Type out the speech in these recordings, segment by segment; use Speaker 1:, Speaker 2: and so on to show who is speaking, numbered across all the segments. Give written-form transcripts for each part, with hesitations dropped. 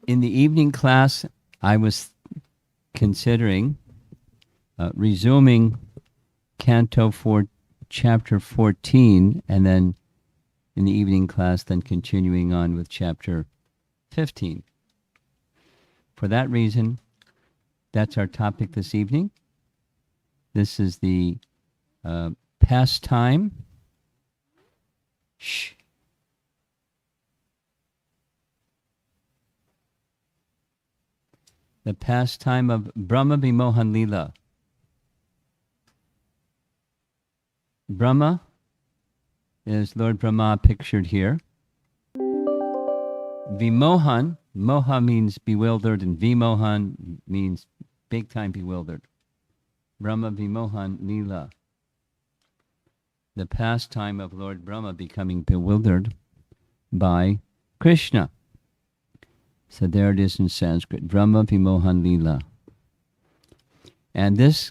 Speaker 1: In the evening class, I was considering resuming Canto 4, Chapter 14, and then in the evening class, then continuing on with Chapter 15. For that reason, that's our topic this evening. This is the pastime. Shh. The pastime of Brahma Vimohana Lila. Brahma is Lord Brahma pictured here. Vimohan, moha means bewildered, and Vimohan means big time bewildered. Brahma Vimohana Lila. The pastime of Lord Brahma becoming bewildered by Krishna. So there it is in Sanskrit, Brahma Vimohana Lila. And this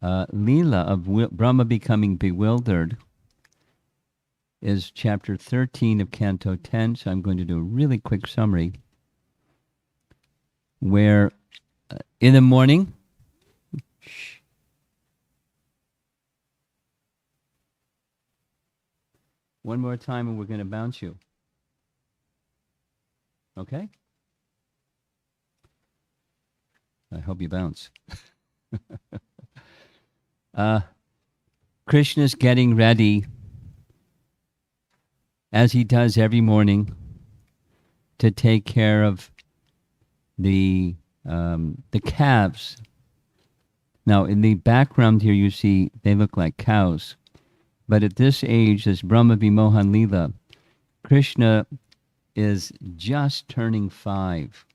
Speaker 1: Lila of Brahma becoming bewildered is chapter 13 of Canto 10, so I'm going to do a really quick summary, where in the morning, one more time and we're going to bounce you. Okay? I hope you bounce. Krishna's getting ready, as he does every morning, to take care of the calves. Now, in the background here, you see they look like cows. But at this age, this Brahma Vimohana Lila, Krishna is just turning 5.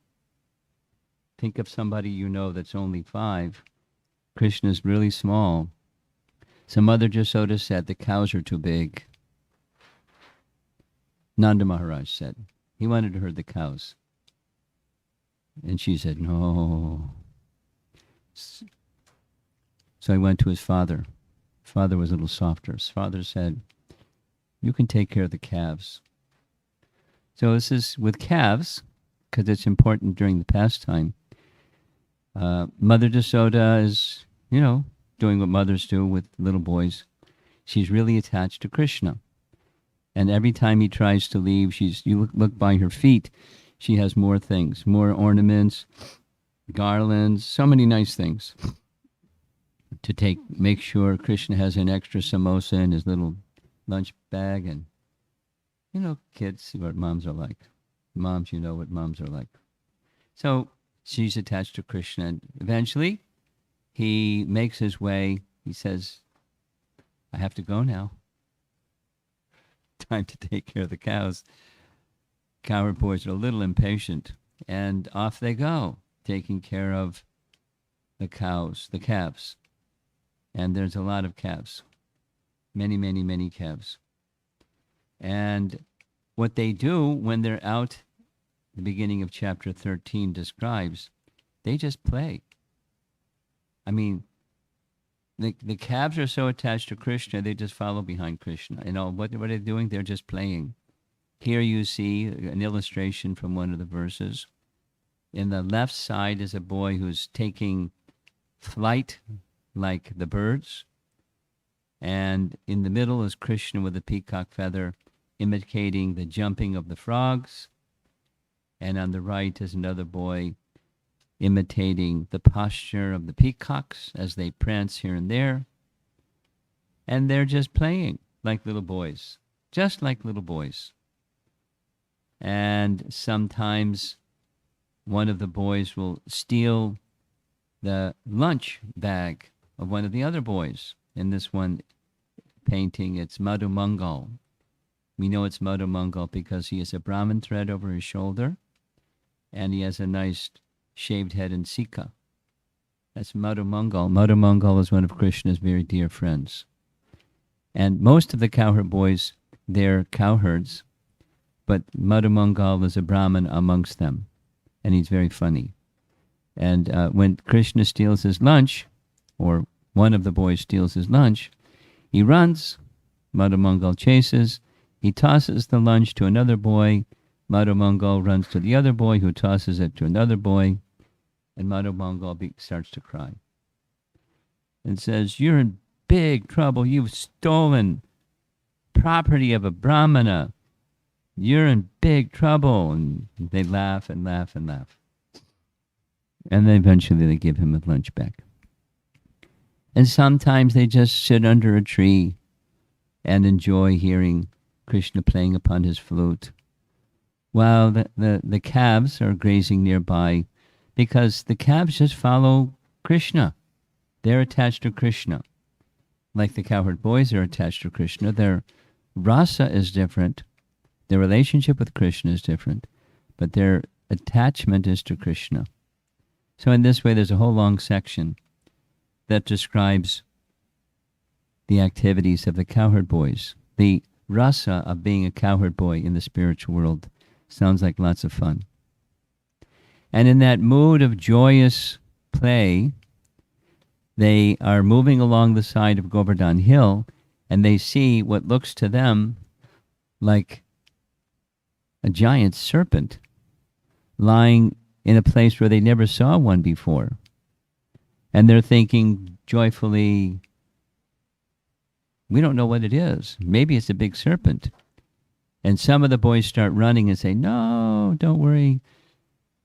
Speaker 1: Think of somebody you know that's only 5. Krishna's really small. Some other Jasoda said the cows are too big. Nanda Maharaj said he wanted to herd the cows. And she said, no. So he went to his father. Father was a little softer. His father said, you can take care of the calves. So this is with calves, because it's important during the pastime. Mother Jasoda is, doing what mothers do with little boys. She's really attached to Krishna. And every time he tries to leave, you look by her feet, she has more things, more ornaments, garlands, so many nice things to make sure Krishna has an extra samosa in his little lunch bag. And, kids see what moms are like. Moms, you know what moms are like. So she's attached to Krishna. And eventually, he makes his way. He says, I have to go now. Time to take care of the cows. Cowherd Boys are a little impatient. And off they go, taking care of the cows, the calves. And there's a lot of calves. Many, many, many calves. And what they do when they're out, the beginning of chapter 13 describes, they just play. I mean, the calves are so attached to Krishna, they just follow behind Krishna. What are they doing? They're just playing. Here you see an illustration from one of the verses. In the left side is a boy who's taking flight like the birds. And in the middle is Krishna with a peacock feather, imitating the jumping of the frogs. And on the right is another boy imitating the posture of the peacocks as they prance here and there. And they're just playing like little boys, just like little boys. And sometimes one of the boys will steal the lunch bag of one of the other boys. In this one painting, it's Madhu Mangal. We know it's Madhu Mangal because he has a Brahmin thread over his shoulder, and he has a nice shaved head and Sika. That's Madhu Mangal. Madhu Mangal is one of Krishna's very dear friends. And most of the Cowherd Boys, they're cowherds, but Madhu Mangal is a Brahmin amongst them, and he's very funny. And when Krishna steals his lunch, or one of the boys steals his lunch, he runs, Madhu Mangal chases, he tosses the lunch to another boy, Madhu Mongol runs to the other boy, who tosses it to another boy, and Madhu Mongol starts to cry and says, "You're in big trouble. You've stolen property of a Brahmana. You're in big trouble." And they laugh and laugh and laugh. And then eventually they give him his lunch back. And sometimes they just sit under a tree and enjoy hearing Krishna playing upon his flute, while the calves are grazing nearby, because the calves just follow Krishna. They're attached to Krishna. Like the Cowherd Boys are attached to Krishna. Their rasa is different. Their relationship with Krishna is different, but their attachment is to Krishna. So in this way, there's a whole long section that describes the activities of the Cowherd Boys. The rasa of being a cowherd boy in the spiritual world sounds like lots of fun. And in that mood of joyous play, they are moving along the side of Govardhan Hill, and they see what looks to them like a giant serpent lying in a place where they never saw one before. And they're thinking joyfully, we don't know what it is. Maybe it's a big serpent. And some of the boys start running and say, "No, don't worry.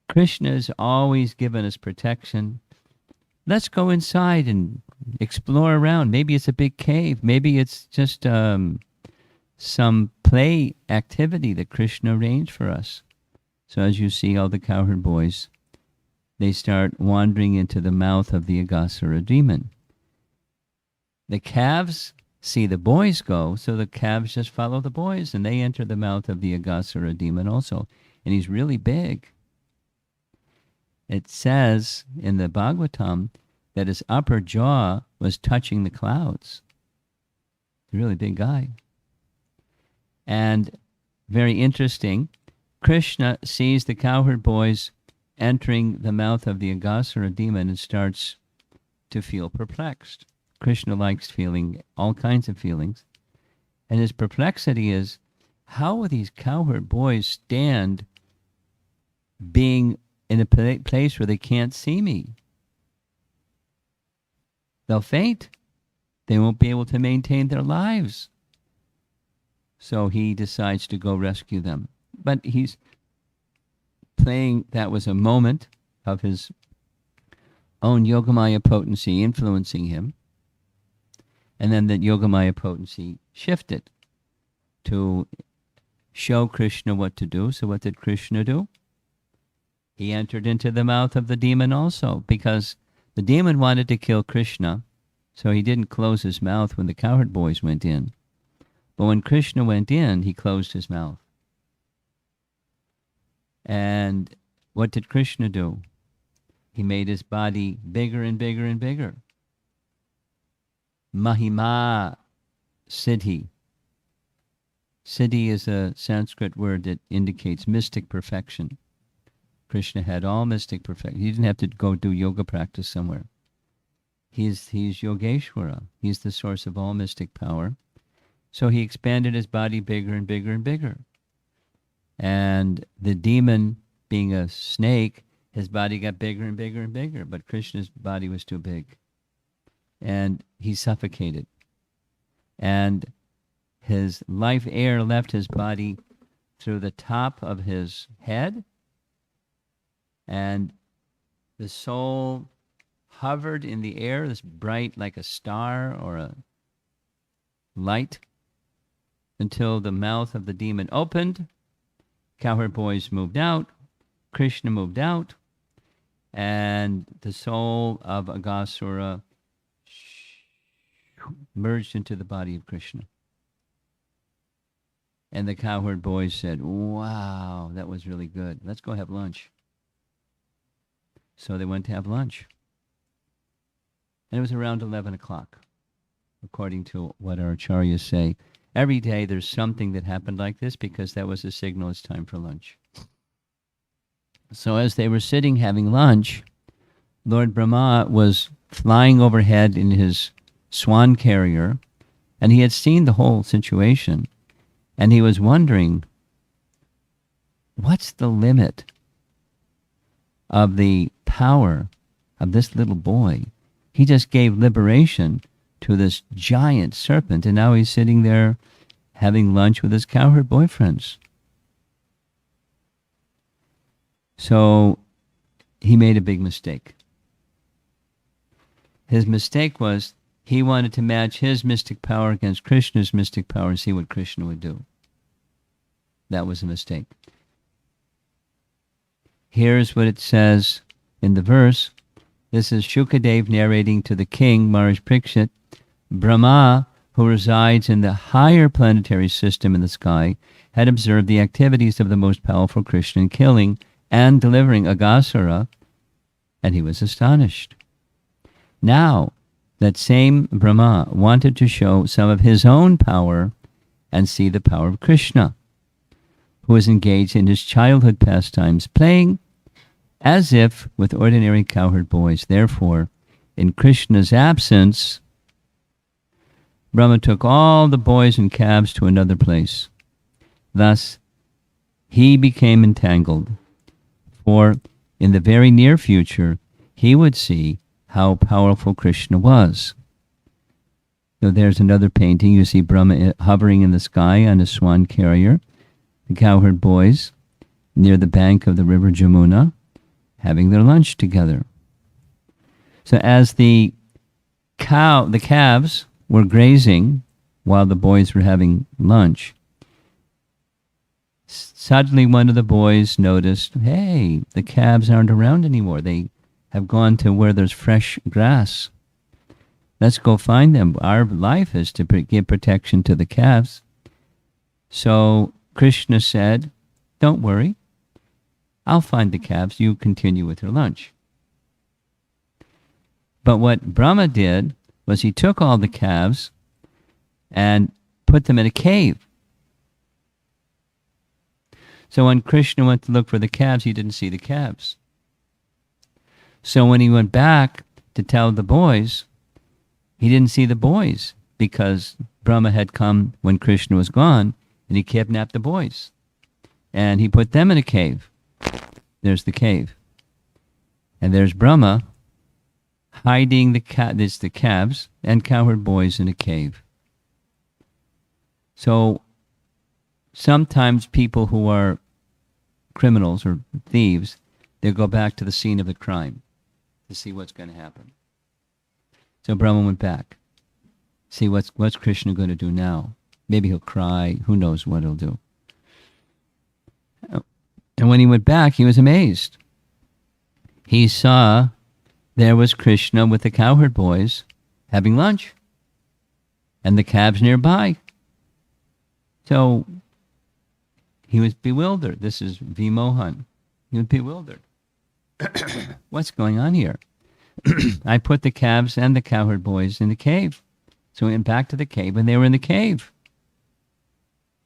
Speaker 1: Krishna's always given us protection. Let's go inside and explore around. Maybe it's a big cave. Maybe it's just some play activity that Krishna arranged for us." So as you see, all the Cowherd Boys, they start wandering into the mouth of the Aghasura demon. The calves see the boys go, so the calves just follow the boys, and they enter the mouth of the Aghasura demon also. And he's really big. It says in the Bhagavatam that his upper jaw was touching the clouds. He's a really big guy. And very interesting, Krishna sees the Cowherd Boys entering the mouth of the Aghasura demon and starts to feel perplexed. Krishna likes feeling all kinds of feelings. And his perplexity is, how will these Cowherd Boys stand being in a place where they can't see me? They'll faint. They won't be able to maintain their lives. So he decides to go rescue them. But he's playing, that was a moment of his own Yogamaya potency influencing him. And then that Yogamaya potency shifted to show Krishna what to do. So what did Krishna do? He entered into the mouth of the demon also, because the demon wanted to kill Krishna, so he didn't close his mouth when the Cowherd Boys went in. But when Krishna went in, he closed his mouth. And what did Krishna do? He made his body bigger and bigger and bigger. Mahima Siddhi. Siddhi is a Sanskrit word that indicates mystic perfection. Krishna had all mystic perfection. He didn't have to go do yoga practice somewhere. He's Yogeshwara. He's the source of all mystic power. So he expanded his body bigger and bigger and bigger. And the demon, being a snake, his body got bigger and bigger and bigger, but Krishna's body was too big. And he suffocated. And his life air left his body through the top of his head, and the soul hovered in the air, this bright like a star or a light, until the mouth of the demon opened. Cowherd Boys moved out, Krishna moved out, and the soul of Aghasura merged into the body of Krishna. And the Cowherd Boys said, "Wow, that was really good. Let's go have lunch." So they went to have lunch. And it was around 11 o'clock, according to what our acharyas say. Every day there's something that happened like this, because that was a signal it's time for lunch. So as they were sitting having lunch, Lord Brahma was flying overhead in his swan carrier, and he had seen the whole situation, and he was wondering, what's the limit of the power of this little boy? He just gave liberation to this giant serpent, and now he's sitting there having lunch with his cowherd boyfriends. So he made a big mistake. His mistake was he wanted to match his mystic power against Krishna's mystic power and see what Krishna would do. That was a mistake. Here's what it says in the verse. This is Shukadev narrating to the king, Maharaj Parikshit. Brahma, who resides in the higher planetary system in the sky, had observed the activities of the most powerful Krishna in killing and delivering Aghasura, and he was astonished. Now, that same Brahma wanted to show some of his own power and see the power of Krishna, who was engaged in his childhood pastimes, playing as if with ordinary cowherd boys. Therefore, in Krishna's absence, Brahma took all the boys and calves to another place. Thus, he became entangled, for in the very near future, he would see how powerful Krishna was. So there's another painting. You see Brahma hovering in the sky on a swan carrier, the cowherd boys near the bank of the river Jamuna, having their lunch together. So as the calves were grazing while the boys were having lunch, suddenly one of the boys noticed, hey, the calves aren't around anymore. They have gone to where there's fresh grass. Let's go find them. Our life is to give protection to the calves. So Krishna said, don't worry. I'll find the calves. You continue with your lunch. But what Brahma did was he took all the calves and put them in a cave. So when Krishna went to look for the calves, he didn't see the calves. So when he went back to tell the boys, he didn't see the boys because Brahma had come when Krishna was gone and he kidnapped the boys. And he put them in a cave. There's the cave. And there's Brahma hiding the calves and cowherd boys in a cave. So sometimes people who are criminals or thieves, they go back to the scene of the crime to see what's going to happen. So Brahma went back. See what's Krishna going to do now? Maybe he'll cry. Who knows what he'll do? And when he went back, he was amazed. He saw there was Krishna with the cowherd boys having lunch and the calves nearby. So he was bewildered. This is Vimohan. He was bewildered. What's going on here? I put the calves and the cowherd boys in the cave. So he went back to the cave and they were in the cave.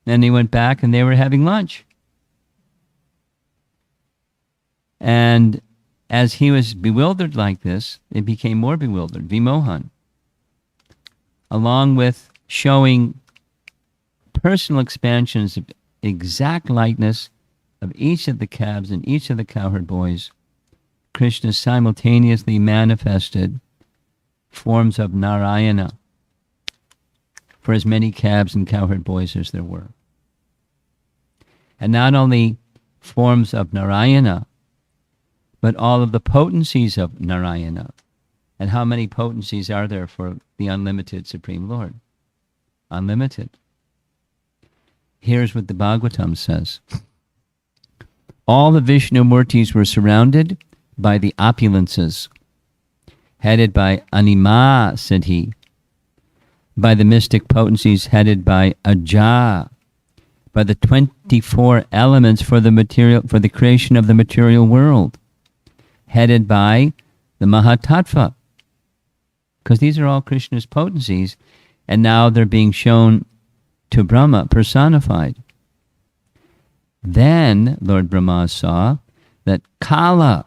Speaker 1: Then he went back and they were having lunch. And as he was bewildered like this, it became more bewildered, Vimohan. Along with showing personal expansions of exact likeness of each of the calves and each of the cowherd boys, Krishna simultaneously manifested forms of Narayana for as many calves and cowherd boys as there were. And not only forms of Narayana, but all of the potencies of Narayana. And how many potencies are there for the unlimited Supreme Lord? Unlimited. Here's what the Bhagavatam says. All the Vishnu Murtis were surrounded by the opulences, headed by Anima, said he, by the mystic potencies headed by Aja, by the 24 elements for the creation of the material world, headed by the Mahatattva, because these are all Krishna's potencies, and now they're being shown to Brahma, personified. Then Lord Brahma saw that Kala,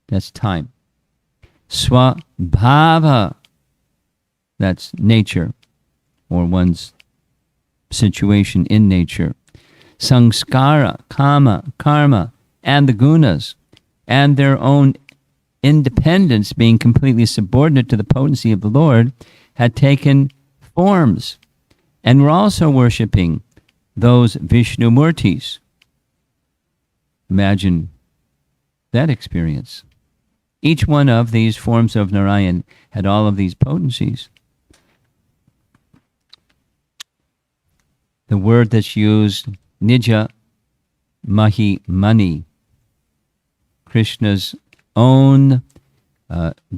Speaker 1: that's time, Swabhava, that's nature, or one's situation in nature, samskara, karma, and the gunas, and their own independence, being completely subordinate to the potency of the Lord, had taken forms, and were also worshipping those Vishnu Murtis. Imagine that experience. Each one of these forms of Narayan had all of these potencies. The word that's used, Nija Mahi Mani, Krishna's own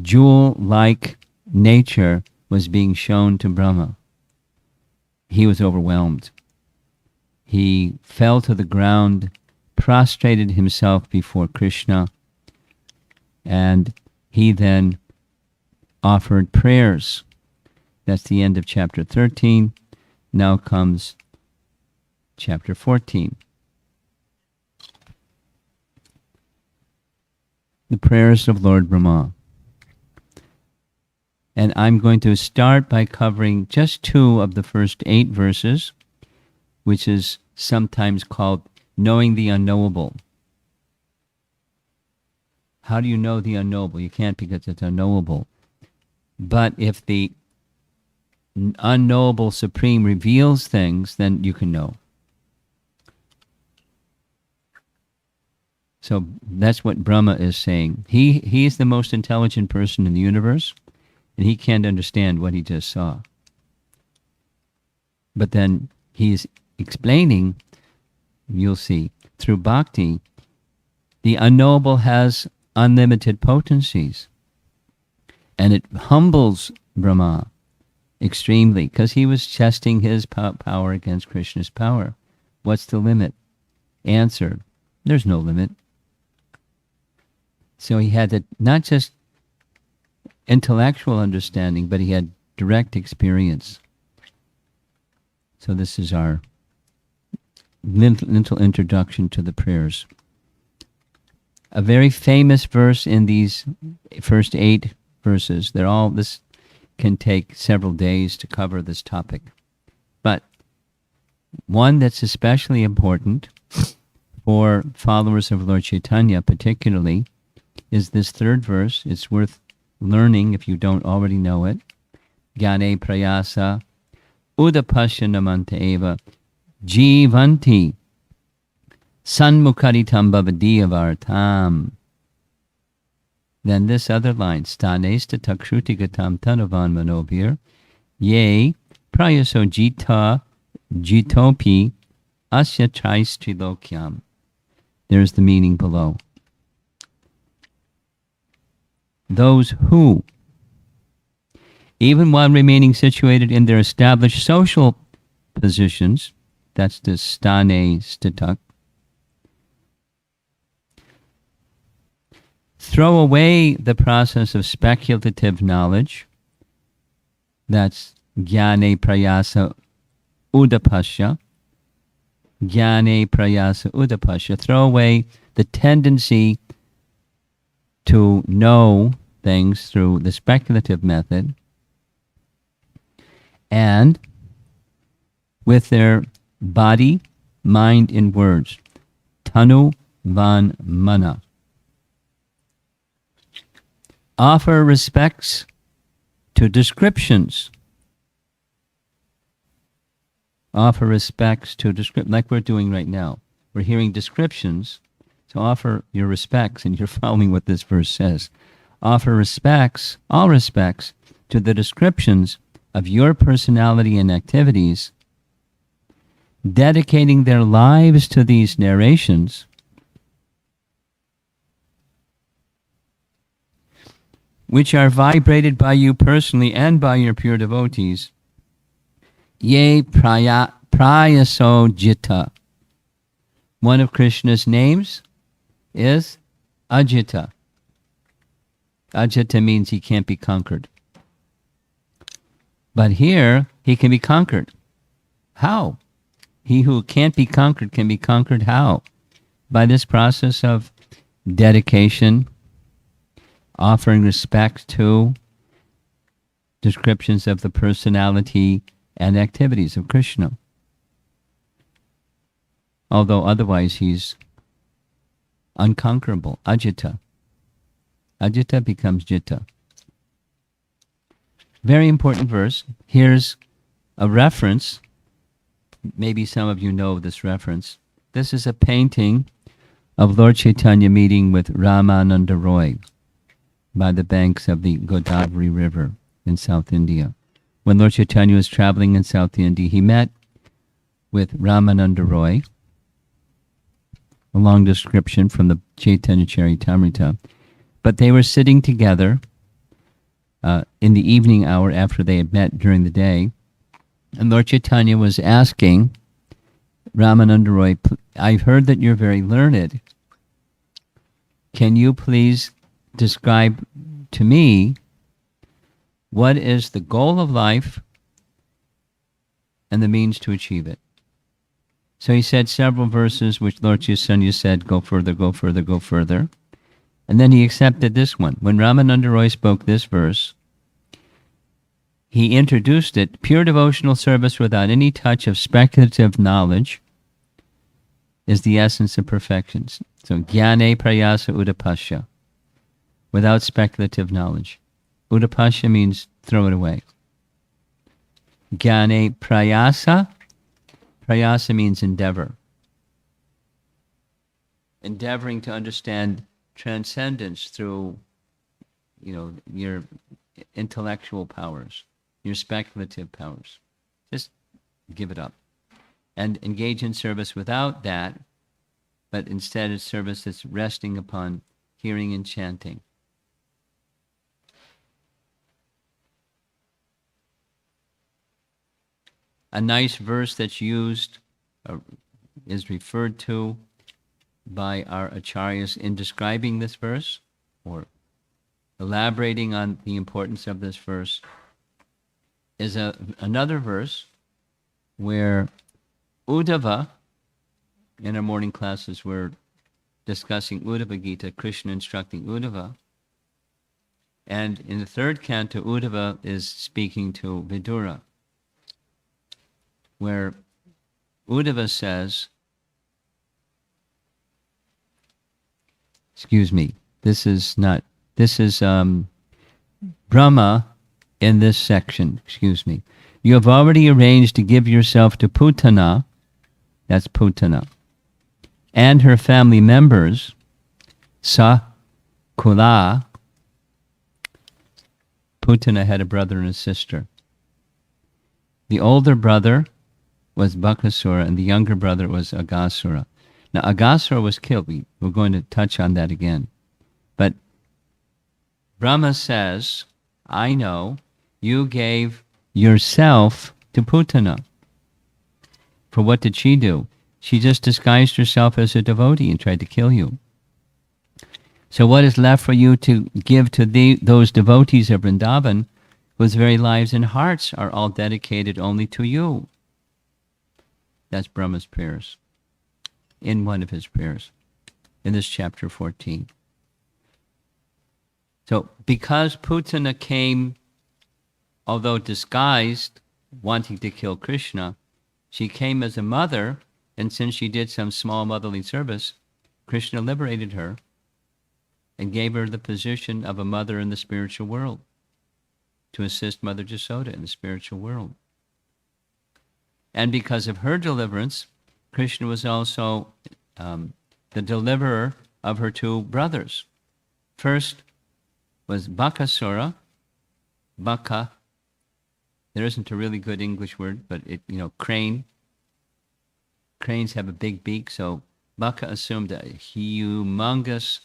Speaker 1: jewel-like nature was being shown to Brahma. He was overwhelmed. He fell to the ground, prostrated himself before Krishna, and he then offered prayers. That's the end of chapter 13. Now comes chapter 14. The prayers of Lord Brahma. And I'm going to start by covering just 2 of the first 8 verses, which is sometimes called knowing the unknowable. How do you know the unknowable? You can't, because it's unknowable. But if the unknowable Supreme reveals things, then you can know. So that's what Brahma is saying. He is the most intelligent person in the universe, and he can't understand what he just saw. But then he's explaining, you'll see, through bhakti, the unknowable has unlimited potencies. And it humbles Brahma extremely, because he was testing his power against Krishna's power. What's the limit? Answer, there's no limit. So he had not just intellectual understanding, but he had direct experience. So this is our little introduction to the prayers. A very famous verse in these first 8 verses. This can take several days to cover this topic. But one that's especially important for followers of Lord Chaitanya particularly is this 3rd verse. It's worth learning if you don't already know it. Gyane prayasa udapasyanamanta eva jivanti sanmukaritam bhavadiyavartam. Then this other line, stanesta takshutigatam tanavan manobhir ye prayaso jitopi asya traistrilokyam. There's the meaning below. Those who, even while remaining situated in their established social positions, that's the stane statak, throw away the process of speculative knowledge, that's gyane prayasa udapasya, gyane prayasa udapasya, throw away the tendency to know things through the speculative method, and with their body, mind, and words. Tanu van mana. Offer respects to descriptions. Offer respects to like we're doing right now. We're hearing descriptions, so offer your respects, and you're following what this verse says. Offer respects, all respects, to the descriptions of your personality and activities, dedicating their lives to these narrations, which are vibrated by you personally and by your pure devotees. Ye prayaso jita. One of Krishna's names is Ajita. Ajita means he can't be conquered. But here, he can be conquered. How? He who can't be conquered can be conquered how? By this process of dedication, offering respect to descriptions of the personality and activities of Krishna. although otherwise he's unconquerable. Ajita. Ajita becomes Jitta. Very important verse. Here's a reference. Maybe some of you know this reference. This is a painting of Lord Chaitanya meeting with Ramananda Roy by the banks of the Godavari River in South India. When Lord Chaitanya was traveling in South India, he met with Ramananda Roy. A long description from the Chaitanya Charitamrita. But they were sitting together in the evening hour after they had met during the day. And Lord Chaitanya was asking Ramananda Roy, I've heard that you're very learned. Can you please describe to me what is the goal of life and the means to achieve it? So he said several verses which Lord Chaitanya said, go further, go further, go further. And then he accepted this one. When Ramananda Roy spoke this verse, he introduced it, pure devotional service without any touch of speculative knowledge is the essence of perfection. So, jnane prayasa udapasya, without speculative knowledge. Udapasya means throw it away. Jnane prayasa, prayasa means endeavor. Endeavoring to understand transcendence through, your intellectual powers, your speculative powers. Just give it up. And engage in service without that, but instead a service that's resting upon hearing and chanting. A nice verse that's used, is referred to by our acharyas in describing this verse, or elaborating on the importance of this verse, is another verse where Uddhava, in our morning classes we're discussing Uddhava Gita, Krishna instructing Uddhava, and in the third canto Uddhava is speaking to Vidura, where Uddhava says, this is Brahma in this section, You have already arranged to give yourself to Putana, that's Putana, and her family members, Sa Kula. Putana had a brother and a sister. The older brother was Bakasura, and the younger brother was Agasura. Now, Agasura was killed. We're going to touch on that again. But Brahma says, I know you gave yourself to Putana. For what did she do? She just disguised herself as a devotee and tried to kill you. So what is left for you to give to those devotees of Brindavan whose very lives and hearts are all dedicated only to you? That's Brahma's prayers, in one of his prayers, in this chapter 14. So because Putana came, although disguised, wanting to kill Krishna, she came as a mother, and since she did some small motherly service, Krishna liberated her and gave her the position of a mother in the spiritual world, to assist Mother Jasoda in the spiritual world. And because of her deliverance, Krishna was also the deliverer of her two brothers. First was Bakasura. Baka, there isn't a really good English word, but crane. Cranes have a big beak, so Baka assumed a humongous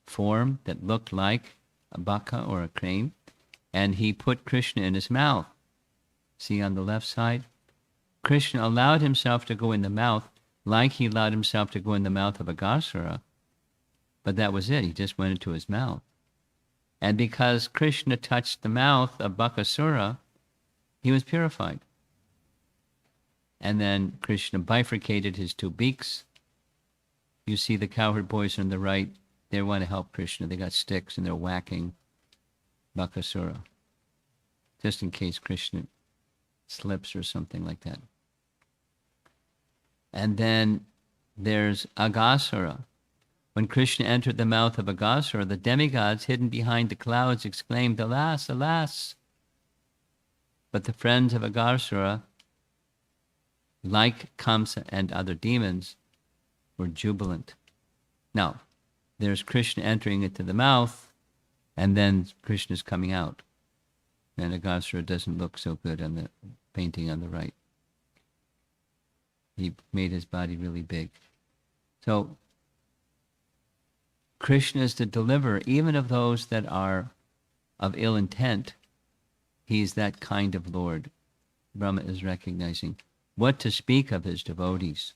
Speaker 1: form that looked like a baka or a crane, and he put Krishna in his mouth. See on the left side? Krishna allowed himself to go in the mouth like he allowed himself to go in the mouth of Agasura, but that was it. He just went into his mouth. And because Krishna touched the mouth of Bakasura, he was purified. And then Krishna bifurcated his two beaks. You see the Cowherd Boys on the right, they want to help Krishna. They got sticks and they're whacking Bakasura, just in case Krishna slips or something like that. And then there's Aghasura. When Krishna entered the mouth of Aghasura, the demigods hidden behind the clouds exclaimed, "Alas, alas!" But the friends of Aghasura, like Kamsa and other demons, were jubilant. Now, there's Krishna entering into the mouth, and then Krishna's coming out. And Aghasura doesn't look so good on the painting on the right. He made his body really big. So, Krishna is the deliverer, even of those that are of ill intent. He's that kind of Lord. Brahma is recognizing what to speak of his devotees.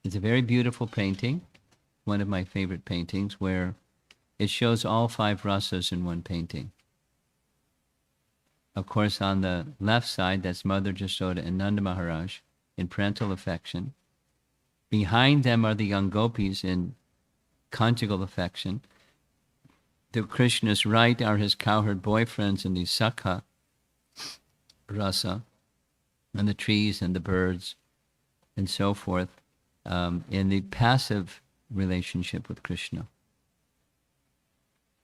Speaker 1: It's a very beautiful painting, one of my favorite paintings, where it shows all 5 rasas in one painting. Of course, on the left side, that's Mother Jasoda and Nanda Maharaj in parental affection. Behind them are the young gopis in conjugal affection. To Krishna's right are his cowherd boyfriends in the Sakha rasa, and the trees and the birds and so forth, in the passive relationship with Krishna.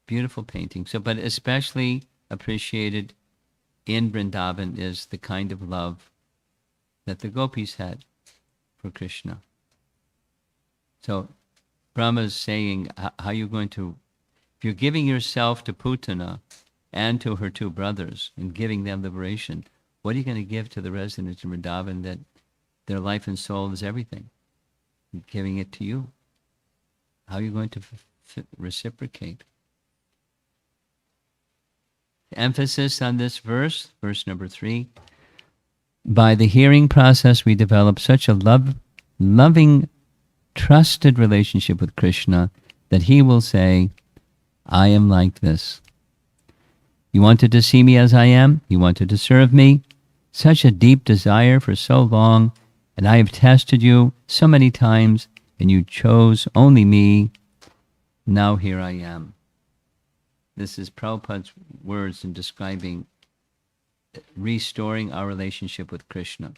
Speaker 1: Beautiful painting. So, but especially appreciated in Brindavan is the kind of love that the gopis had for Krishna. So Brahma is saying, how are you going to, if you're giving yourself to Putana and to her 2 brothers and giving them liberation, what are you going to give to the residents in Vrindavan that their life and soul is everything? I'm giving it to you. How are you going to reciprocate? Emphasis on this verse number 3. By the hearing process, we develop such a loving, trusted relationship with Krishna that he will say, I am like this. You wanted to see me as I am? You wanted to serve me? Such a deep desire for so long, and I have tested you so many times, and you chose only me. Now here I am. This is Prabhupada's words in describing restoring our relationship with Krishna.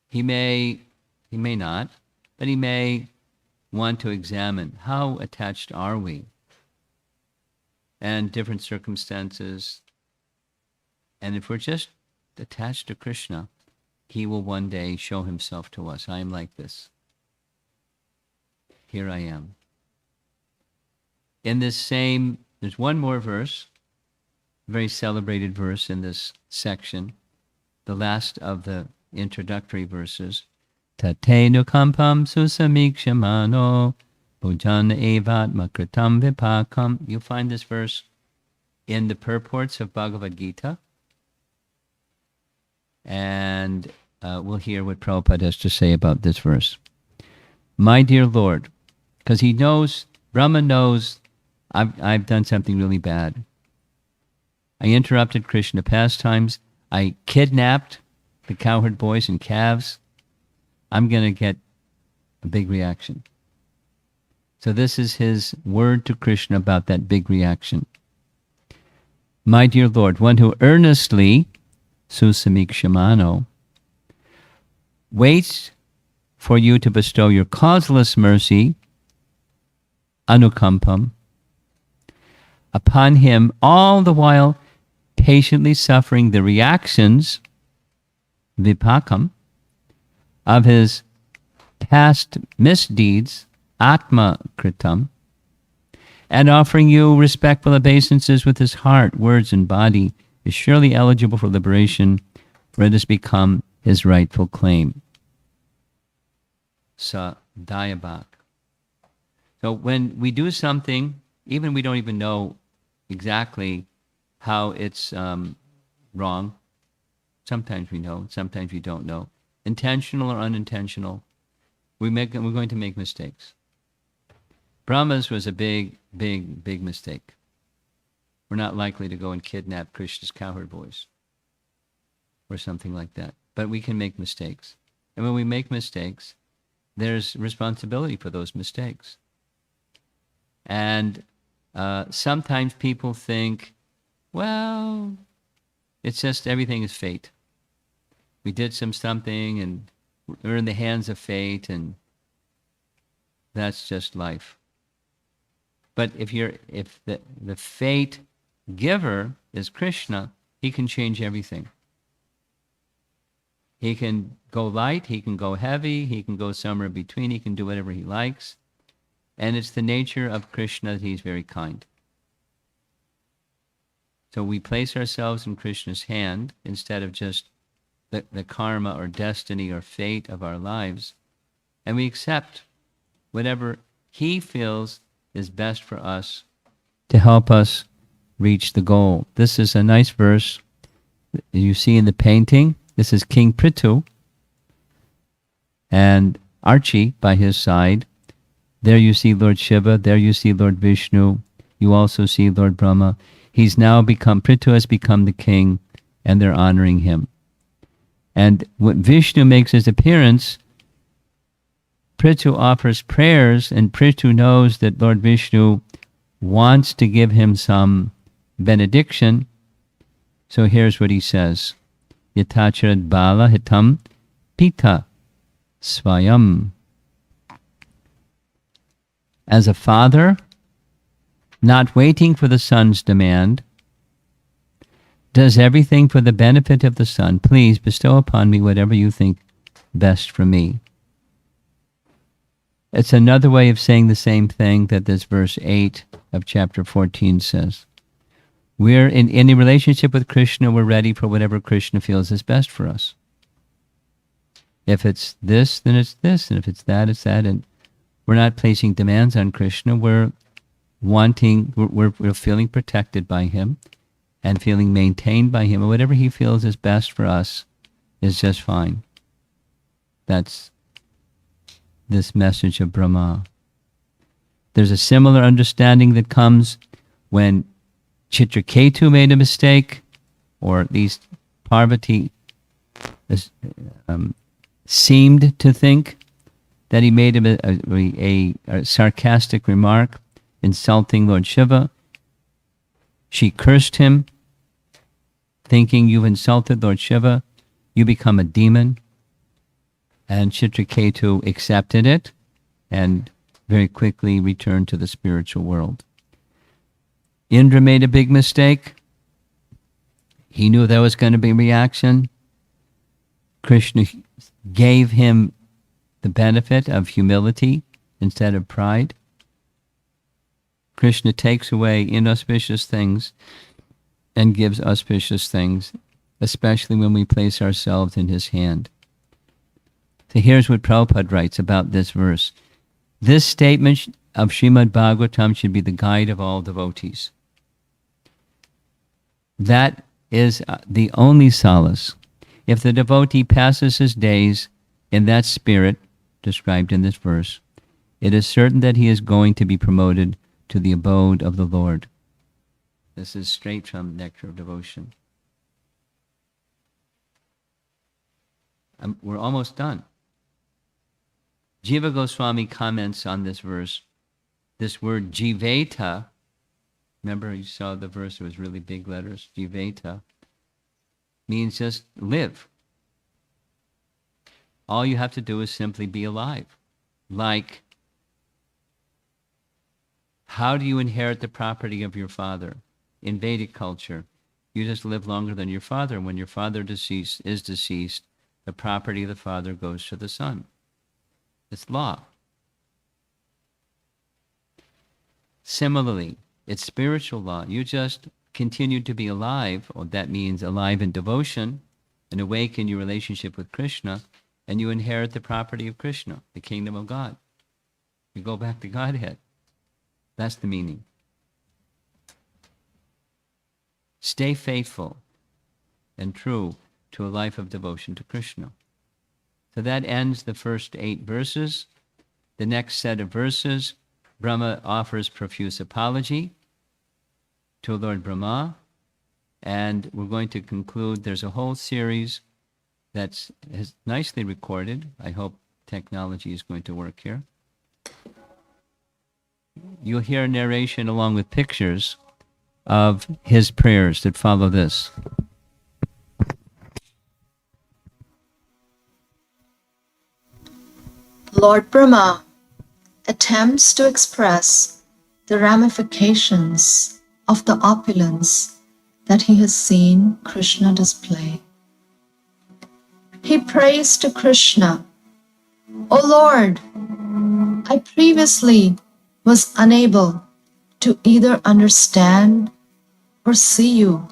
Speaker 1: He may not, but he may want to examine how attached are we, and different circumstances. And if we're just attached to Krishna, he will one day show himself to us. I am like this. Here I am. In this same, there's one more verse, very celebrated verse in this section, the last of the introductory verses. Tatenu kampam susamikshamano bhujana evat makritam vipakam. You'll find this verse in the purports of Bhagavad Gita. And we'll hear what Prabhupada has to say about this verse. My dear Lord, because he knows, Brahma knows, I've done something really bad. I interrupted Krishna pastimes. I kidnapped the Cowherd Boys and calves. I'm going to get a big reaction. So this is his word to Krishna about that big reaction. My dear Lord, one who earnestly, susamikshamano, waits for you to bestow your causeless mercy, anukampam, upon him, all the while patiently suffering the reactions, vipakam, of his past misdeeds, atma kritam, and offering you respectful obeisances with his heart, words, and body, is surely eligible for liberation, for it has become his rightful claim. Sa dayabak. So when we do something, even we don't even know exactly how it's wrong, sometimes we know, sometimes we don't know, intentional or unintentional, we're going to make mistakes. Brahma's was a big mistake. We're not likely to go and kidnap Krishna's Cowherd Boys or something like that. But we can make mistakes. And when we make mistakes, there's responsibility for those mistakes. And sometimes people think, well, it's just everything is fate. We did something and we're in the hands of fate, and that's just life. But if the fate giver is Krishna, he can change everything. He can go light, he can go heavy, he can go somewhere between, he can do whatever he likes. And it's the nature of Krishna that he's very kind. So we place ourselves in Krishna's hand instead of just the karma or destiny or fate of our lives. And we accept whatever he feels is best for us to help us reach the goal. This is a nice verse you see in the painting. This is King Prithu and Archie by his side. There you see Lord Shiva. There you see Lord Vishnu. You also see Lord Brahma. Prithu has become the king, and they're honoring him. And when Vishnu makes his appearance, Prithu offers prayers, and Prithu knows that Lord Vishnu wants to give him some benediction. So here's what he says. Yatacharad bala hitam pita svayam. As a father, not waiting for the son's demand, does everything for the benefit of the son. Please bestow upon me whatever you think best for me. It's another way of saying the same thing that this verse 8 of chapter 14 says. We're in any relationship with Krishna, we're ready for whatever Krishna feels is best for us. If it's this, then it's this, and if it's that, it's that. And we're not placing demands on Krishna. We're feeling protected by him and feeling maintained by him, and whatever he feels is best for us is just fine. That's this message of Brahma. There's a similar understanding that comes when Chitraketu made a mistake, or at least Parvati seemed to think that he made a sarcastic remark insulting Lord Shiva. She cursed him, thinking, you've insulted Lord Shiva, you become a demon. And Chitraketu accepted it and very quickly returned to the spiritual world. Indra made a big mistake. He knew there was going to be a reaction. Krishna gave him the benefit of humility instead of pride. Krishna takes away inauspicious things and gives auspicious things, especially when we place ourselves in his hand. So here's what Prabhupada writes about this verse. This statement of Srimad Bhagavatam should be the guide of all devotees. That is the only solace. If the devotee passes his days in that spirit described in this verse, it is certain that he is going to be promoted to the abode of the Lord. This is straight from Nectar of Devotion. We're almost done. Jiva Goswami comments on this verse. This word jiveta, remember you saw the verse, it was really big letters, jiveta, means just live. All you have to do is simply be alive. Like, how do you inherit the property of your father? In Vedic culture, you just live longer than your father. When your father is deceased, the property of the father goes to the son. It's law. Similarly, it's spiritual law. You just continue to be alive, or that means alive in devotion, and awake in your relationship with Krishna, and you inherit the property of Krishna, the kingdom of God. You go back to Godhead. That's the meaning. Stay faithful and true to a life of devotion to Krishna. So that ends the first 8 verses. The next set of verses, Brahma offers profuse apology to Lord Brahma, and we're going to conclude. There's a whole series that's nicely recorded. I hope technology is going to work here. You'll hear a narration along with pictures of his prayers that follow this.
Speaker 2: Lord Brahma attempts to express the ramifications of the opulence that he has seen Krishna display. He prays to Krishna, "O Lord, I previously was unable to either understand or see you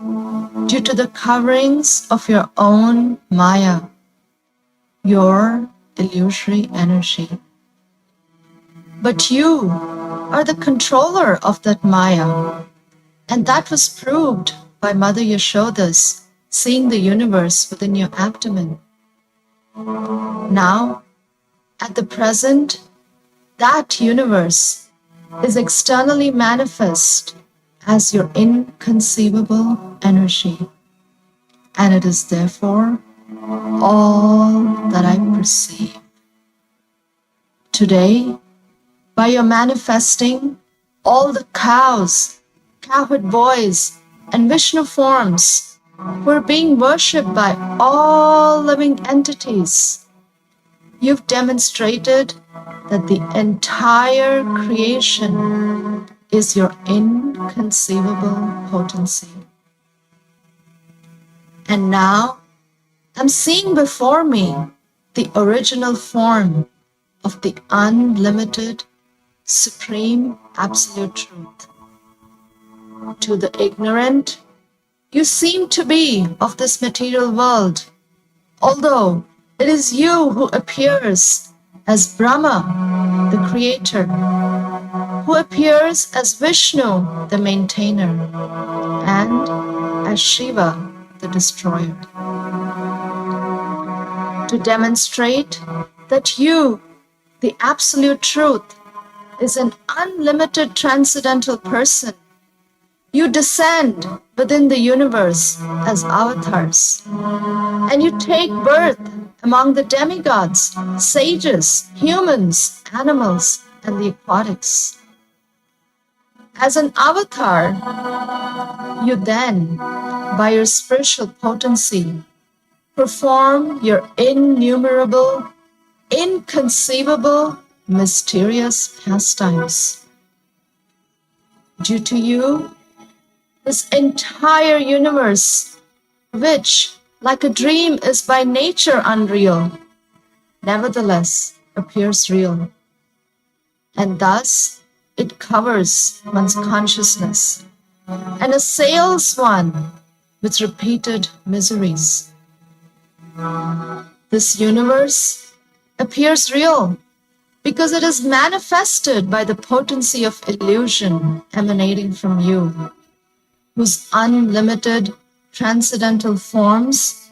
Speaker 2: due to the coverings of your own Maya, your illusory energy. But you are the controller of that Maya, and that was proved by Mother Yashoda's seeing the universe within your abdomen. Now, at the present, that universe is externally manifest as your inconceivable energy, and it is therefore all that I perceive. Today, by your manifesting all the cows, Cowherd Boys, and Vishnu forms who are being worshipped by all living entities, you've demonstrated that the entire creation is your inconceivable potency. And now I'm seeing before me the original form of the unlimited, supreme, absolute truth. To the ignorant, you seem to be of this material world, although it is you who appears as Brahma, the creator, who appears as Vishnu, the maintainer, and as Shiva, the destroyer. To demonstrate that you, the absolute truth, is an unlimited transcendental person, you descend within the universe as avatars, and you take birth among the demigods, sages, humans, animals, and the aquatics. As an avatar, you then, by your spiritual potency, perform your innumerable, inconceivable, mysterious pastimes. Due to you, this entire universe, which, like a dream, is by nature unreal, nevertheless appears real. And thus, it covers one's consciousness and assails one with repeated miseries. This universe appears real because it is manifested by the potency of illusion emanating from you, whose unlimited transcendental forms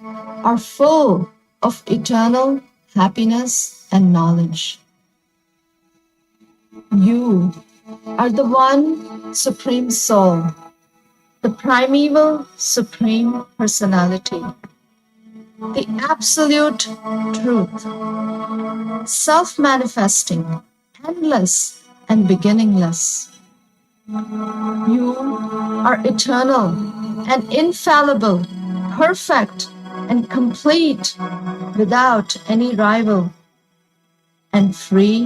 Speaker 2: are full of eternal happiness and knowledge. You are the one Supreme Soul, the primeval Supreme Personality, the Absolute Truth, self-manifesting, endless and beginningless. You are eternal and infallible, perfect and complete, without any rival, and free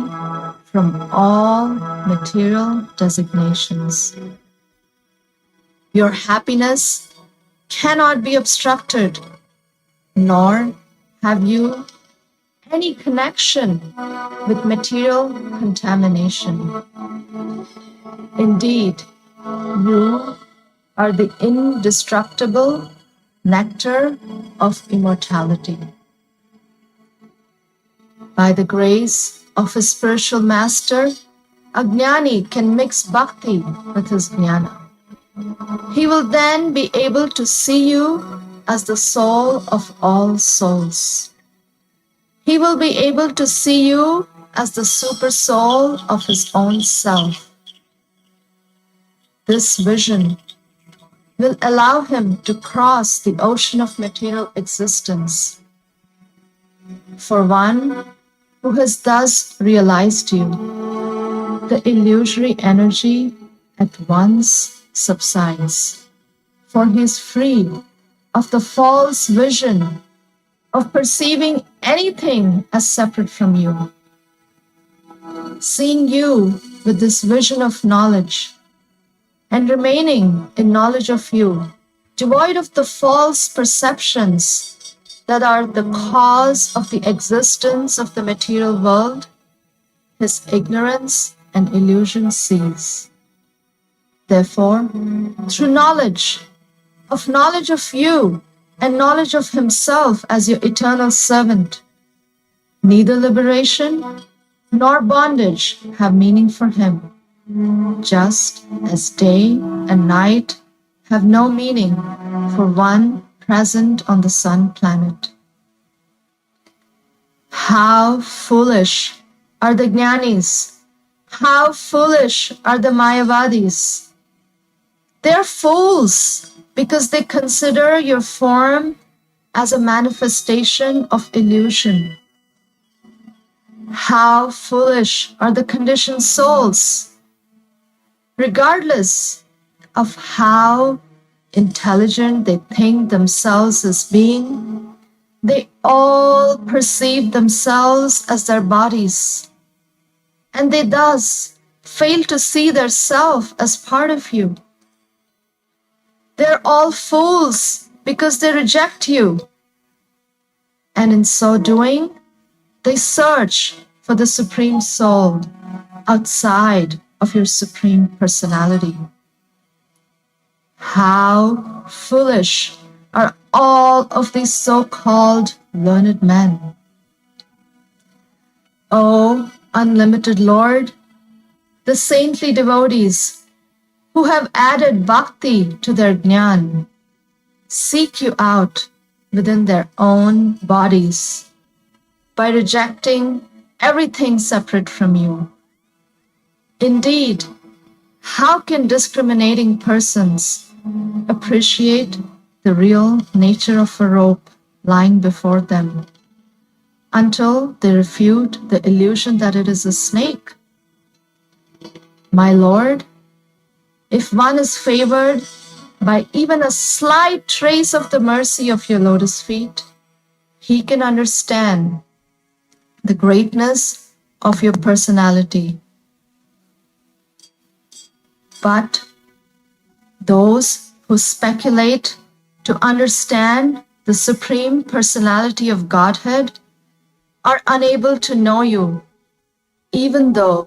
Speaker 2: from all material designations. Your happiness cannot be obstructed, nor have you any connection with material contamination. Indeed, you are the indestructible nectar of immortality. By the grace of his spiritual master, a jnani can mix bhakti with his jnana. He will then be able to see you as the soul of all souls. He will be able to see you as the super soul of his own self. This vision will allow him to cross the ocean of material existence. For one who has thus realized you, the illusory energy at once subsides, for he is free of the false vision of perceiving anything as separate from you. seeing you with this vision of knowledge, and remaining in knowledge of you, devoid of the false perceptions that are the cause of the existence of the material world, his ignorance and illusion cease. Therefore, through knowledge of you and knowledge of himself as your eternal servant, neither liberation nor bondage have meaning for him, just as day and night have no meaning for one present on the sun planet. How foolish are the jnanis! How foolish are the mayavadis! They are fools because they consider your form as a manifestation of illusion. How foolish are the conditioned souls! Regardless of how intelligent they think themselves as being, they all perceive themselves as their bodies, and they thus fail to see their self as part of you. They're all fools because they reject you, and in so doing, they search for the Supreme Soul outside of your Supreme Personality. How foolish are all of these so-called learned men! O unlimited Lord, the saintly devotees who have added bhakti to their jnana seek you out within their own bodies by rejecting everything separate from you. Indeed, how can discriminating persons appreciate the real nature of a rope lying before them until they refute the illusion that it is a snake? My Lord, if one is favored by even a slight trace of the mercy of your lotus feet, he can understand the greatness of your personality. But those who speculate to understand the Supreme Personality of Godhead are unable to know you, even though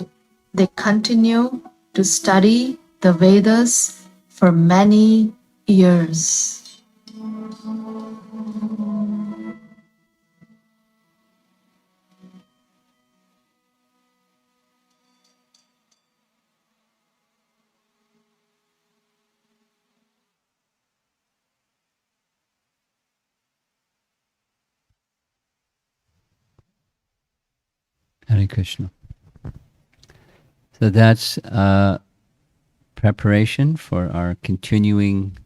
Speaker 2: they continue to study the Vedas for many years.
Speaker 1: Hare Krishna. So that's preparation for our continuing.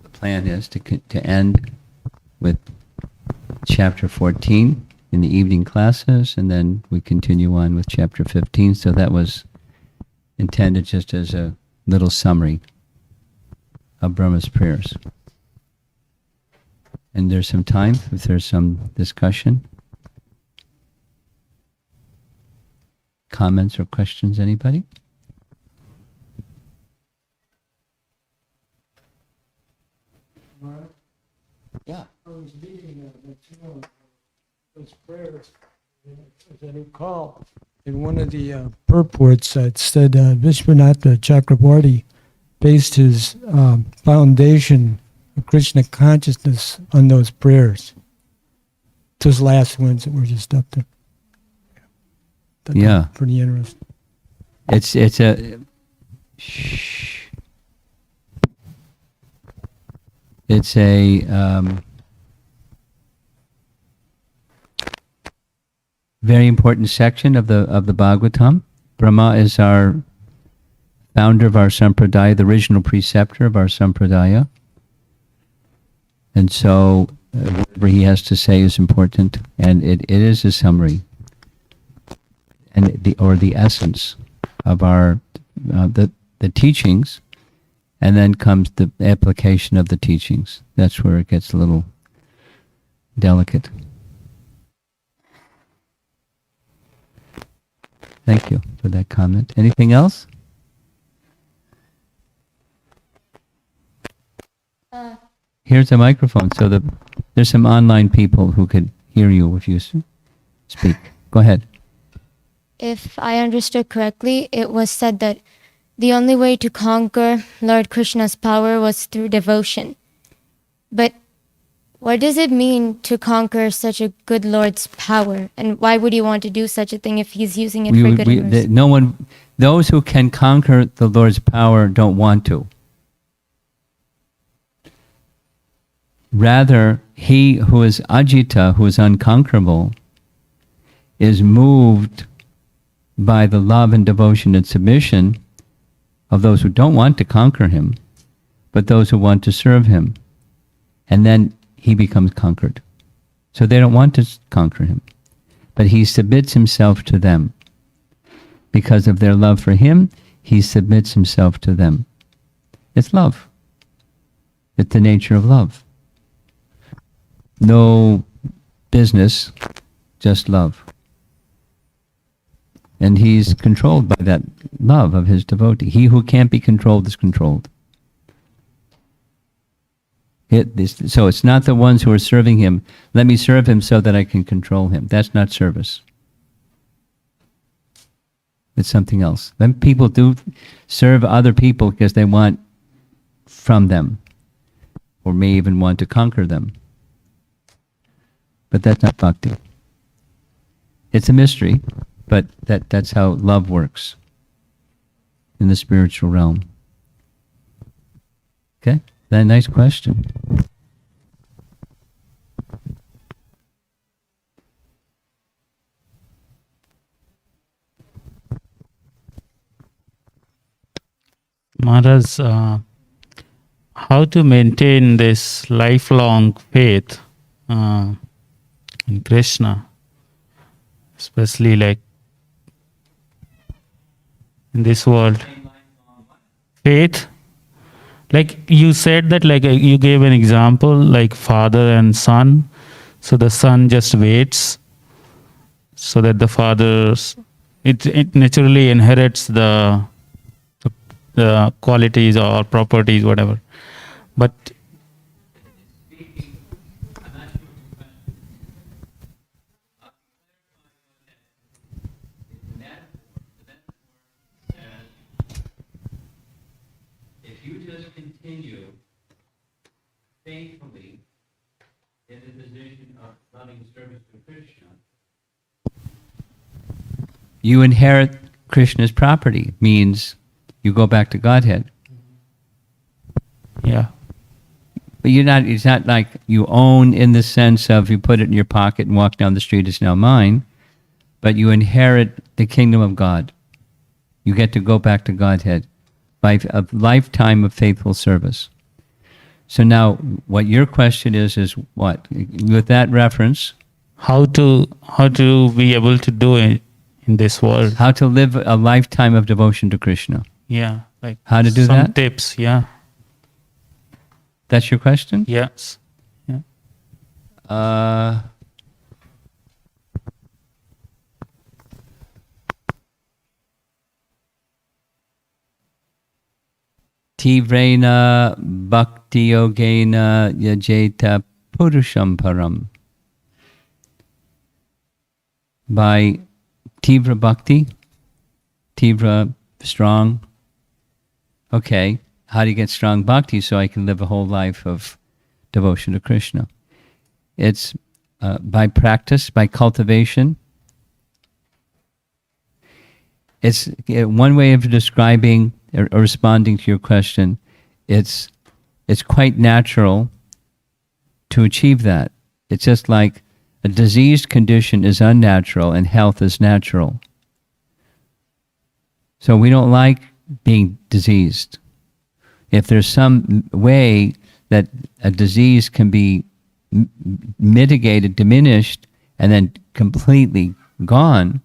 Speaker 1: The plan is to end with chapter 14 in the evening classes, and then we continue on with chapter 15. So that was intended just as a little summary of Brahma's prayers. And there's some time if there's some discussion. Comments or questions, anybody? Yeah.
Speaker 3: I was reading those prayers, as I recall, in one of the purports it said Vishwanatha Chakraborty based his foundation of Krishna consciousness on those prayers. Those last ones that were just up there.
Speaker 1: Yeah.
Speaker 3: Pretty interesting.
Speaker 1: It's a it's a very important section of the Bhagavatam. Brahma is our founder of our sampradaya, the original preceptor of our sampradaya, and so whatever he has to say is important, and it is a summary and the essence of our the teachings, and then comes the application of the teachings. That's where it gets a little delicate. Thank you for that comment. Anything else? Here's a microphone, so that there's some online people who could hear you if you speak. Go ahead.
Speaker 4: If I understood correctly, it was said that the only way to conquer Lord Krishna's power was through devotion. But what does it mean to conquer such a good Lord's power? And why would he want to do such a thing if he's using it for good and mercy?
Speaker 1: No one, those who can conquer the Lord's power don't want to. Rather, he who is ajita, who is unconquerable, is moved by the love and devotion and submission of those who don't want to conquer him, but those who want to serve him. And then he becomes conquered. So they don't want to conquer him, but he submits himself to them. Because of their love for him, he submits himself to them. It's love. It's the nature of love. No business, just love. And he's controlled by that love of his devotee. He who can't be controlled is controlled. So it's not the ones who are serving him, let me serve him so that I can control him. That's not service. It's something else. Then people do serve other people because they want from them, or may even want to conquer them. But that's not bhakti. It's a mystery, but that's how love works in the spiritual realm. Okay? That's a nice question.
Speaker 5: Maharaj, how to maintain this lifelong faith in Krishna, especially like in this world? Faith, like you said that, like you gave an example, like father and son. So the son just waits, so that the father, it naturally inherits the qualities or properties, whatever. But
Speaker 1: if you just continue faithfully in the position of loving service to Krishna, you inherit Krishna's property, means you go back to Godhead.
Speaker 5: yeah,
Speaker 1: But it's not like you own in the sense of you put it in your pocket and walk down the street, it's now mine, but you inherit the kingdom of God. You get to go back to Godhead by a lifetime of faithful service. So now what your question is what? With that reference,
Speaker 5: how to be able to do it in this world.
Speaker 1: how to live a lifetime of devotion to Krishna.
Speaker 5: Yeah, like
Speaker 1: How to do
Speaker 5: some
Speaker 1: that?
Speaker 5: tips. Yeah,
Speaker 1: That's your question?
Speaker 5: yes, yeah.
Speaker 1: Tivrena bhakti yogena yajeta purusham param. By Tivra bhakti, Tivra, strong. Okay, how do you get strong bhakti so I can live a whole life of devotion to Krishna? It's by practice, by cultivation. It's one way of describing or responding to your question. It's quite natural to achieve that. It's just like a diseased condition is unnatural and health is natural. So we don't like being diseased. If there's some way that a disease can be mitigated, diminished, and then completely gone,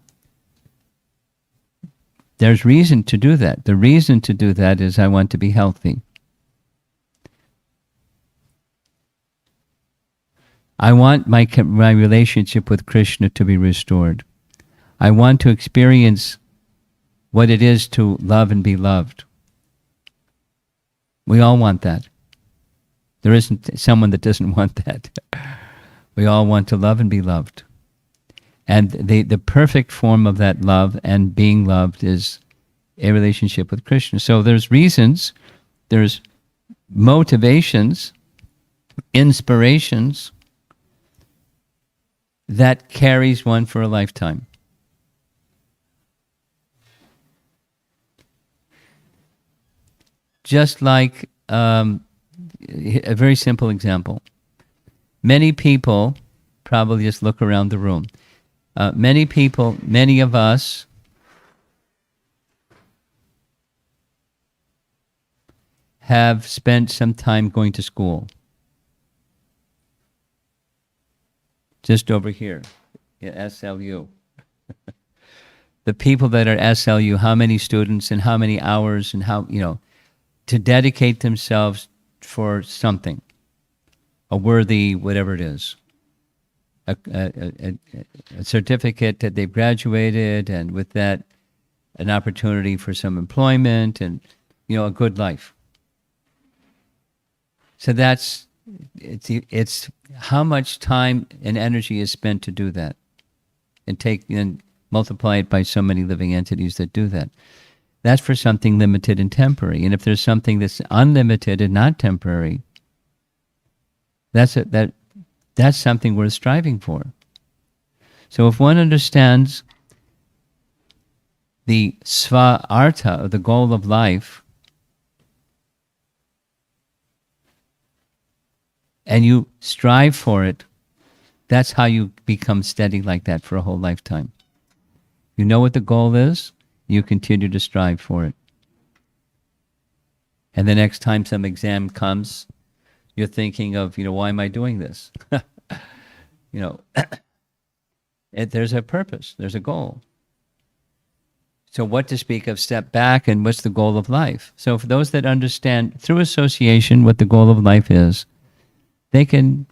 Speaker 1: there's reason to do that. The reason to do that is I want to be healthy. I want my relationship with Krishna to be restored. I want to experience what it is to love and be loved. We all want that. There isn't someone that doesn't want that. We all want to love and be loved. And the perfect form of that love and being loved is a relationship with Krishna. So there's reasons, there's motivations, inspirations that carries one for a lifetime. Just like a very simple example. Many people, probably just look around the room. Many people, many of us have spent some time going to school. Just over here, at SLU. The people that are at SLU, how many students and how many hours and how, to dedicate themselves for something, a worthy whatever it is, a certificate that they've graduated, and with that, an opportunity for some employment and, a good life. So it's how much time and energy is spent to do that, and multiply it by so many living entities that do that. That's for something limited and temporary. And if there's something that's unlimited and not temporary, that's something worth striving for. So if one understands the sva-artha, or the goal of life, and you strive for it, that's how you become steady like that for a whole lifetime. You know what the goal is, you continue to strive for it. And the next time some exam comes, you're thinking of, why am I doing this? There's a purpose, there's a goal. So what to speak of step back and what's the goal of life? So for those that understand through association what the goal of life is, they can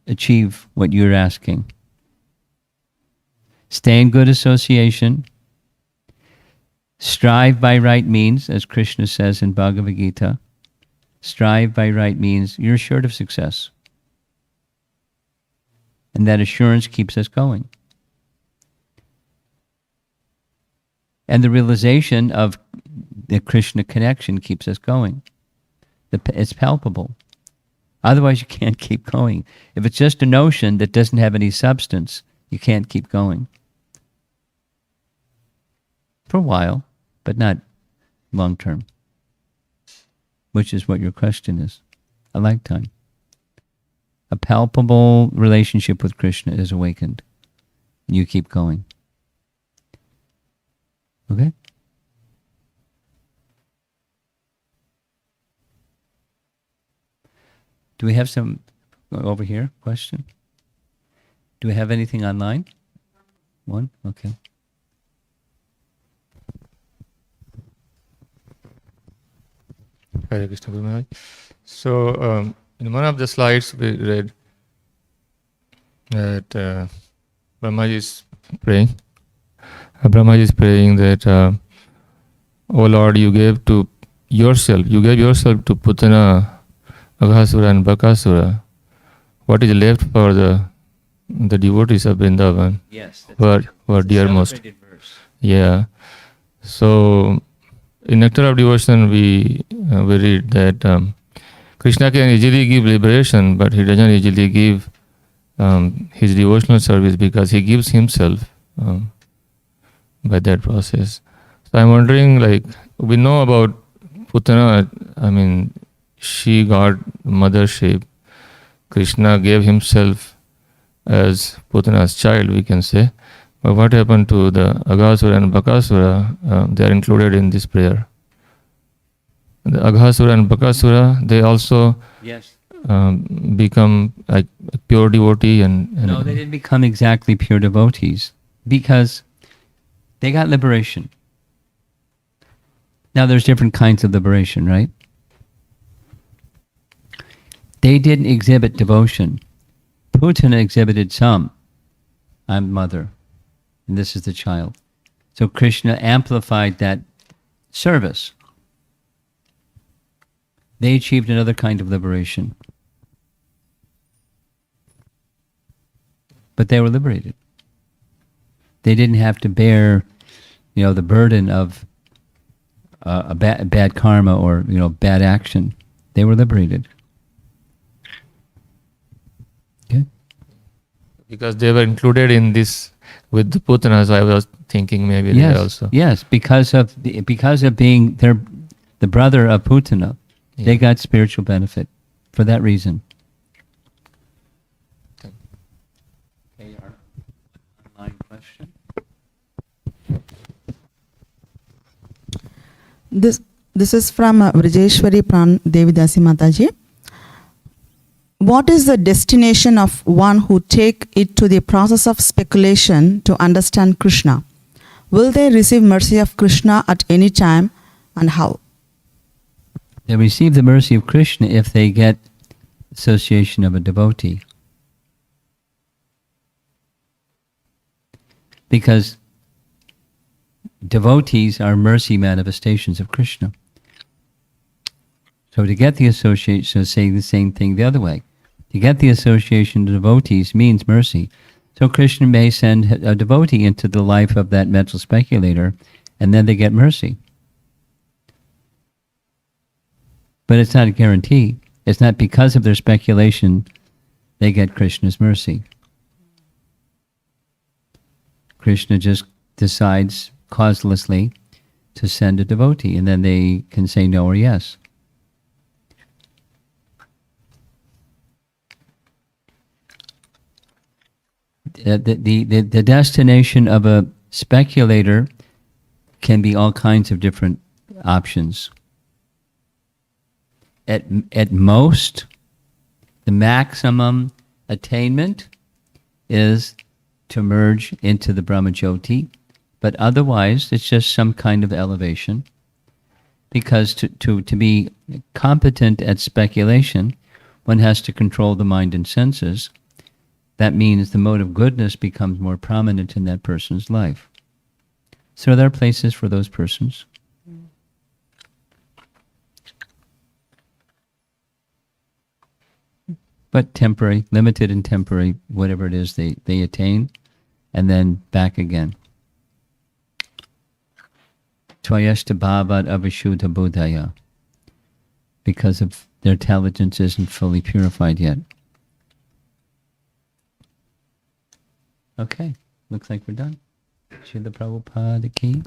Speaker 1: achieve what you're asking. Stay in good association. Strive by right means, as Krishna says in Bhagavad Gita. Strive by right means, you're assured of success. And that assurance keeps us going. And the realization of the Krishna connection keeps us going. It's palpable. Otherwise, you can't keep going. If it's just a notion that doesn't have any substance, you can't keep going. For a while, but not long term. Which is what your question is. A lifetime. A palpable relationship with Krishna is awakened. You keep going. Okay? Do we have some over here question? Do we have anything online? One? Okay.
Speaker 6: Hare Krishna Guru Maharaj. So, in one of the slides we read that Brahmaji is praying. Brahmaji is praying that, "O Lord, you gave yourself to Putana, Aghasura and Bakasura. What is left for the devotees of Brindavan?"
Speaker 1: Yes.
Speaker 6: Who are dearmost. Yeah. So, in Nectar of Devotion, we read that Krishna can easily give liberation, but he doesn't easily give his devotional service because he gives himself by that process. So I'm wondering, we know about Putana, she got mothership. Krishna gave himself as Putana's child, we can say. But what happened to the Aghasura and Bakasura? They are included in this prayer. The Aghasura and Bakasura, they also become like a pure devotee and
Speaker 1: no, they didn't become exactly pure devotees because they got liberation. Now there's different kinds of liberation, right? They didn't exhibit devotion. Putana exhibited some. I'm mother, and this is the child. So Krishna amplified that service. They achieved another kind of liberation. But they were liberated. They didn't have to bear, the burden of a bad karma or, bad action. They were liberated. Okay?
Speaker 6: Because they were included in this with the Putana, so I was thinking maybe they also.
Speaker 1: Yes, because of being the brother of Putana, they got spiritual benefit for that reason. Okay, our online question.
Speaker 7: This is from Vrajeshwari Pran Devidasi Mataji. What is the destination of one who take it to the process of speculation to understand Krishna? Will they receive mercy of Krishna at any time, and how?
Speaker 1: They receive the mercy of Krishna if they get association of a devotee. Because devotees are mercy manifestations of Krishna. So to get the association, so say the same thing the other way. To get the association of devotees means mercy. So Krishna may send a devotee into the life of that mental speculator, and then they get mercy. But it's not a guarantee. It's not because of their speculation they get Krishna's mercy. Krishna just decides causelessly to send a devotee, and then they can say no or yes. The destination of a speculator can be all kinds of different options. At most, the maximum attainment is to merge into the Brahma Jyoti, but otherwise it's just some kind of elevation. Because to be competent at speculation, one has to control the mind and senses. That means the mode of goodness becomes more prominent in that person's life. So there are places for those persons. But temporary, limited and temporary, whatever it is they attain, and then back again. Tvayashta bhavat avishuddha buddhaya. Because of their intelligence isn't fully purified yet. Okay, looks like we're done. Srila Prabhupada ki.